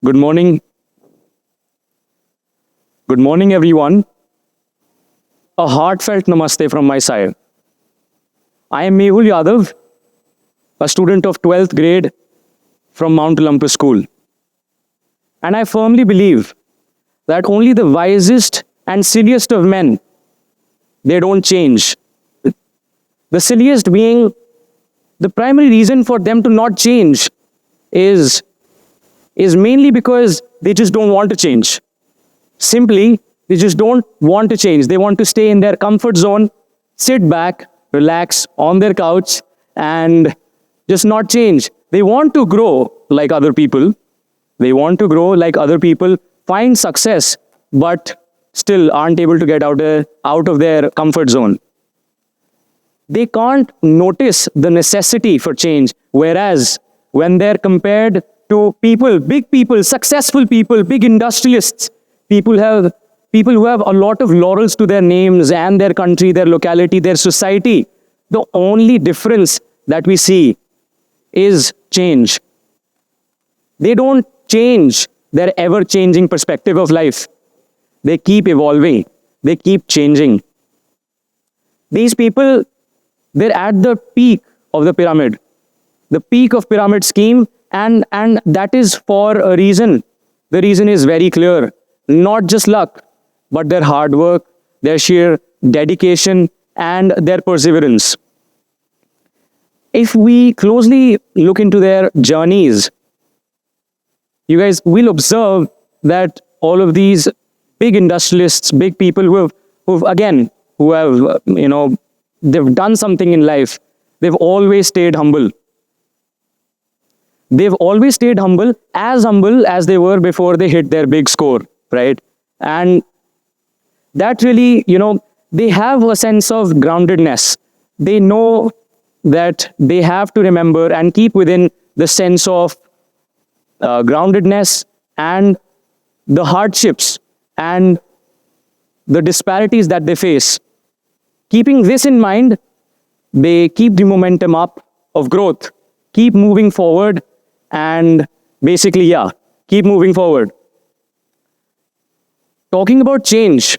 Good morning. Good morning, everyone. A heartfelt namaste from my side. I am Mehul Yadav, a student of 12th grade from Mount Olympus School. And I firmly believe that only the wisest and silliest of men, they don't change. The silliest being, the primary reason for them to not change is, is mainly because they just don't want to change. Simply, they just don't want to change. They want to stay in their comfort zone, sit back, relax on their couch, and just not change. They want to grow like other people. They want to grow like other people, find success, but still aren't able to get out of their comfort zone. They can't notice the necessity for change. Whereas when they're compared to people, big people, successful people, big industrialists, people who have a lot of laurels to their names and their country, their locality, their society, the only difference that we see is change. They don't change their ever-changing perspective of life. They keep evolving. They keep changing. These people, they're at the peak of the pyramid, the peak of pyramid scheme, and that is for a reason. The reason is very clear. Not just luck, but their hard work, their sheer dedication, and their perseverance. If we closely look into their journeys, you guys will observe that all of these big industrialists, big people who have, they've done something in life, they've always stayed humble. They've always stayed humble as they were before they hit their big score, right? And that really, they have a sense of groundedness. They know that they have to remember and keep within the sense of groundedness and the hardships and the disparities that they face. Keeping this in mind, they keep the momentum up of growth, keep moving forward, and basically, keep moving forward. Talking about change,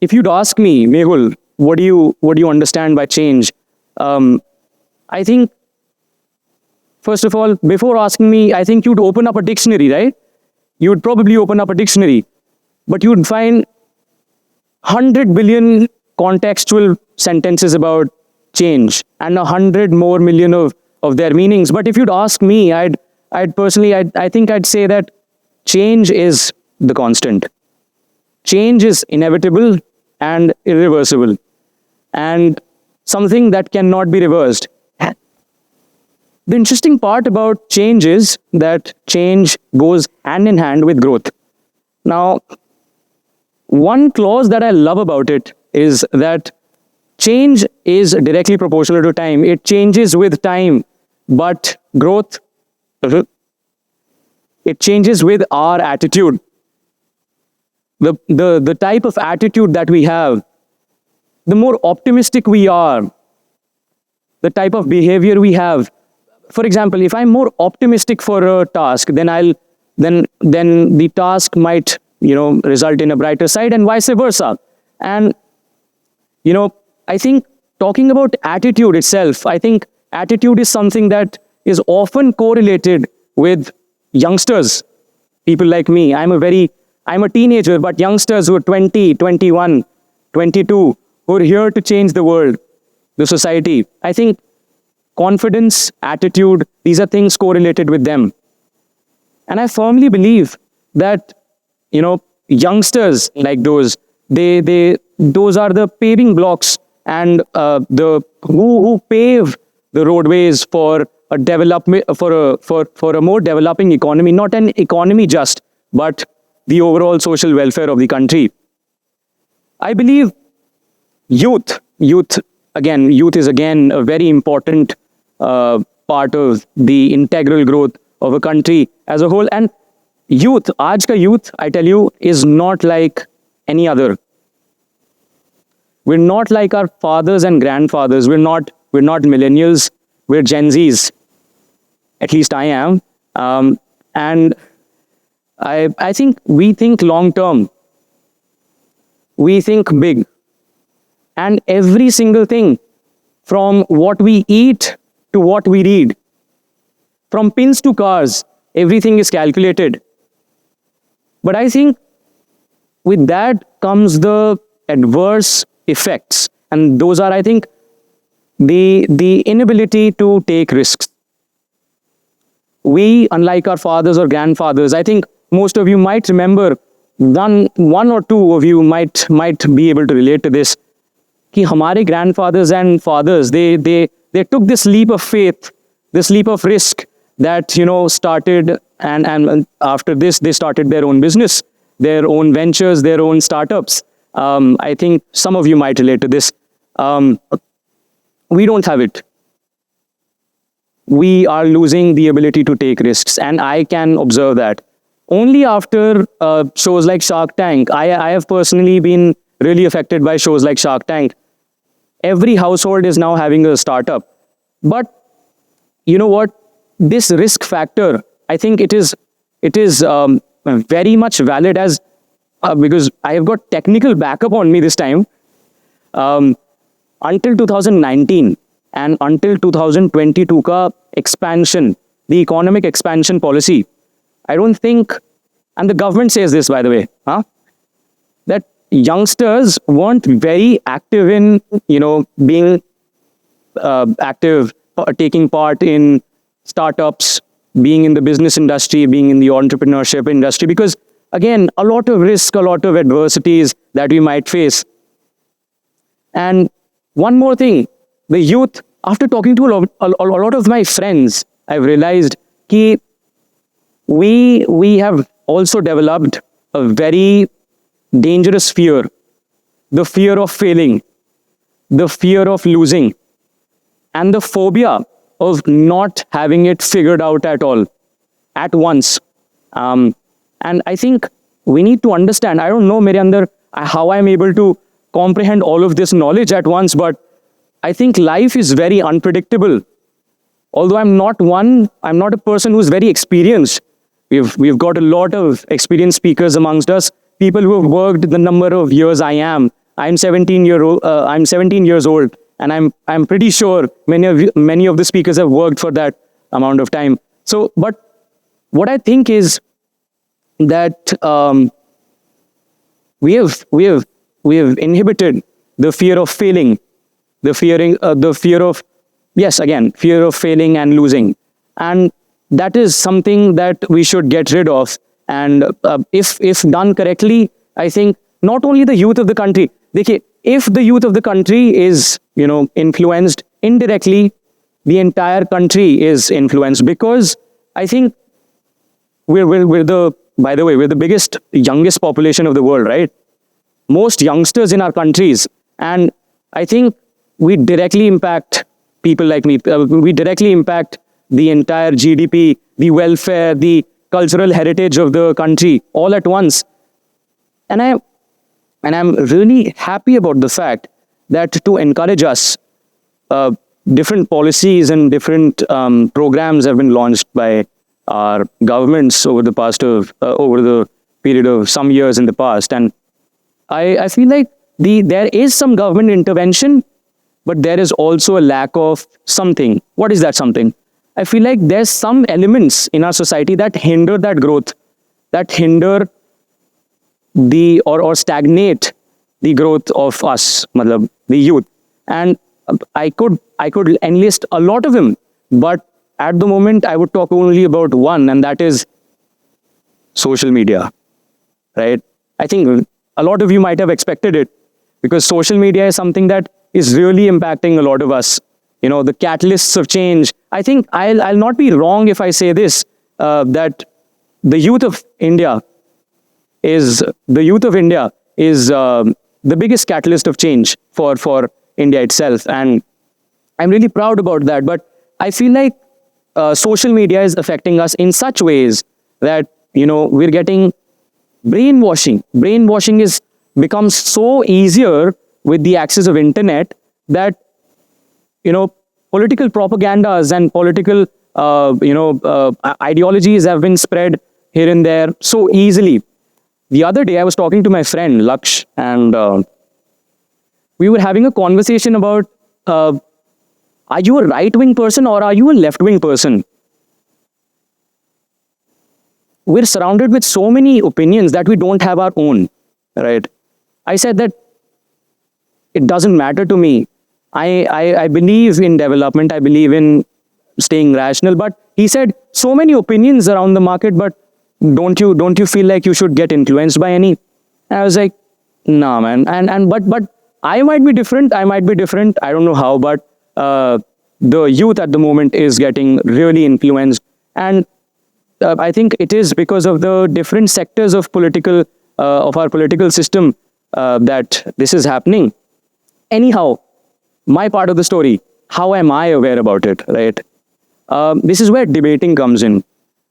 if you'd ask me, Mehul, what do you understand by change? I think, first of all, before asking me, I think you'd open up a dictionary, right? You would probably open up a dictionary, but you'd find 100 billion contextual sentences about change and 100 more million of their meanings. But if you'd ask me, I think I'd say that change is the constant. Change is inevitable and irreversible, and something that cannot be reversed. The interesting part about change is that change goes hand in hand with growth. Now, one clause that I love about it is that change is directly proportional to time. It changes with time, but growth, it changes with our attitude. The type of attitude that we have, the more optimistic we are, the type of behavior we have. For example, if I'm more optimistic for a task, then the task might, result in a brighter side, and vice versa. And, I think talking about attitude itself, I think attitude is something that is often correlated with youngsters, people like me. I'm a teenager, but youngsters who are 20, 21, 22, who are here to change the world, the society. I think confidence, attitude, these are things correlated with them. And I firmly believe that, youngsters like those, those are the paving blocks and who pave the roadways for a development, for a more developing economy, not an economy just, but the overall social welfare of the country. I believe youth is again a very important part of the integral growth of a country as a whole. And youth, aaj ka youth, I tell you, is not like any other. We're not like our fathers and grandfathers. We're not millennials. We're Gen Zs. At least I am. And I think we think long term, we think big. And every single thing, from what we eat to what we read, from pins to cars, everything is calculated. But I think with that comes the adverse effects. And those are, I think, the inability to take risks. We, unlike our fathers or grandfathers, I think most of you might remember, one or two of you might be able to relate to this, कि हमारे grandfathers and fathers, they took this leap of faith, this leap of risk that, started, and after this, they started their own business, their own ventures, their own startups. I think some of you might relate to this. We don't have it. We are losing the ability to take risks, and I can observe that. Only after shows like Shark Tank, I have personally been really affected by shows like Shark Tank. Every household is now having a startup. But you know what? This risk factor, I think it is very much valid as because I have got technical backup on me this time. Until 2019 and until 2022 ka expansion, the economic expansion policy, I don't think, and the government says this, by the way, that youngsters weren't very active in, being active, taking part in startups, being in the business industry, being in the entrepreneurship industry, because again, a lot of risk, a lot of adversities that we might face. And one more thing, the youth, after talking to a lot of my friends, I've realized that we have also developed a very dangerous fear, the fear of failing, the fear of losing, and the phobia of not having it figured out at all, at once. And I think we need to understand, I don't know, mere andar, how I'm able to comprehend all of this knowledge at once, but I think life is very unpredictable. Although I'm not a person who's very experienced. We've got a lot of experienced speakers amongst us, people who have worked the number of years I am. I'm 17 years old, and I'm pretty sure many of the speakers have worked for that amount of time. So, but what I think is that we have inhibited the fear of failing, the fear of failing and losing, and that is something that we should get rid of. And if done correctly, I think not only the youth of the country, if the youth of the country is influenced indirectly, the entire country is influenced, because I think we're the biggest, youngest population of the world, right? Most youngsters in our countries, and I think we directly impact people like me. We directly impact the entire GDP, the welfare, the cultural heritage of the country, all at once. And I'm really happy about the fact that to encourage us, different policies and different programs have been launched by our governments over the period of some years in the past. And I feel like there is some government intervention, but there is also a lack of something. What is that something? I feel like there's some elements in our society that hinder that growth, that hinder or stagnate the growth of us, the youth. And I could enlist a lot of them, but at the moment I would talk only about one, and that is social media, right? I think a lot of you might have expected it, because social media is something that is really impacting a lot of us. The catalysts of change. I think I'll not be wrong if I say this, that the youth of India is the biggest catalyst of change for India itself. And I'm really proud about that. But I feel like social media is affecting us in such ways that, we're getting brainwashing. Brainwashing becomes so easier with the access of internet that, political propagandas and political ideologies have been spread here and there so easily. The other day, I was talking to my friend Laksh, and we were having a conversation about are you a right-wing person or are you a left-wing person? We're surrounded with so many opinions that we don't have our own, right? I said that it doesn't matter to me. I believe in development. I believe in staying rational. But he said, so many opinions around the market, but don't you feel like you should get influenced by any? And I was like, nah, man. But I might be different. I might be different. I don't know how, but the youth at the moment is getting really influenced. And I think it is because of the different sectors of our political system that this is happening. Anyhow, my part of the story, how am I aware about it, right? This is where debating comes in.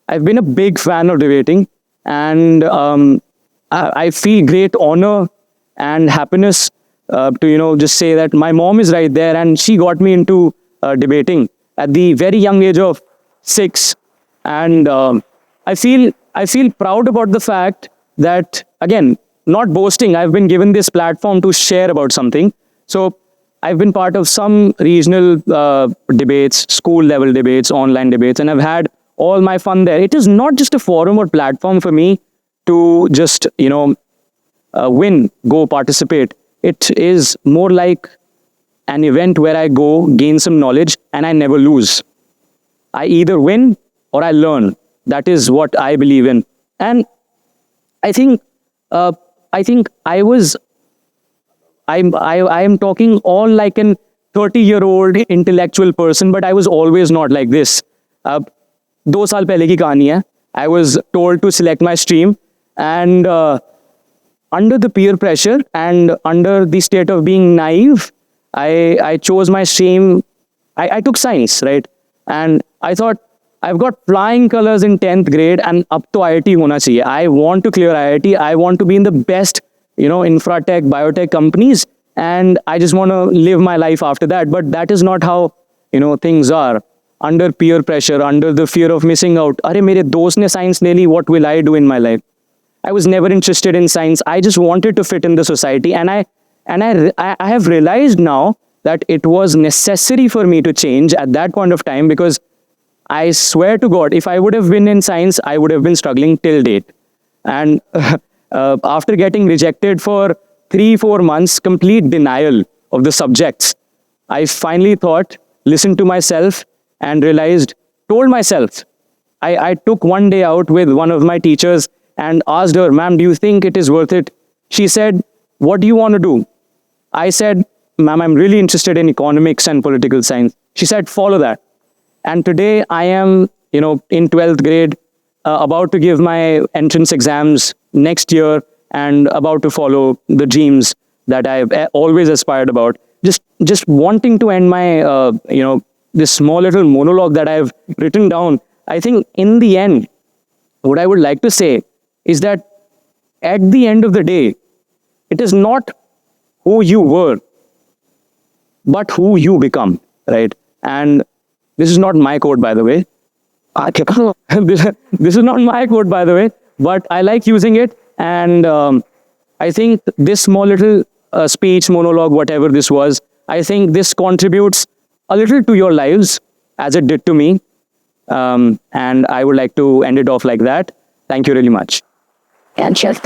I've been a big fan of debating, and I feel great honor and happiness to just say that my mom is right there, and she got me into debating at the very young age of 6. And I feel proud about the fact that, again, not boasting, I've been given this platform to share about something. So I've been part of some regional debates, school level debates, online debates, and I've had all my fun there. It is not just a forum or platform for me to just, go participate. It is more like an event where I go, gain some knowledge, and I never lose. I either win or I learn. That is what I believe in. And I think I am talking all like an 30-year-old intellectual person, but I was always not like this. 2 साल पहले की कहानी है. I was told to select my stream, and under the peer pressure and under the state of being naive, I chose my stream. I took science, right? And I thought, I've got flying colors in 10th grade, and अब तो IIT होना चाहिए. I want to clear IIT. I want to be in the best, infratech, biotech companies, and I just want to live my life after that. But that is not how, things are. Under peer pressure, under the fear of missing out. अरे मेरे दोस्त ने science ले ली, what will I do in my life? I was never interested in science. I just wanted to fit in the society, and I have realized now that it was necessary for me to change at that point of time, because I swear to God, if I would have been in science, I would have been struggling till date. And after getting rejected for 3-4 months, complete denial of the subjects, I finally thought, listened to myself, and realized, told myself, I took one day out with one of my teachers and asked her, ma'am, do you think it is worth it? She said, what do you want to do? I said, ma'am, I'm really interested in economics and political science. She said, follow that. And today I am, in 12th grade, about to give my entrance exams next year, and about to follow the dreams that I've always aspired about. Just wanting to end my, this small little monologue that I've written down. I think in the end, what I would like to say is that at the end of the day, it is not who you were, but who you become, right? And this is not my quote, by the way. This is not my quote, by the way, but I like using it. And I think this small little speech, monologue, whatever this was, I think this contributes a little to your lives, as it did to me. And I would like to end it off like that. Thank you really much. And just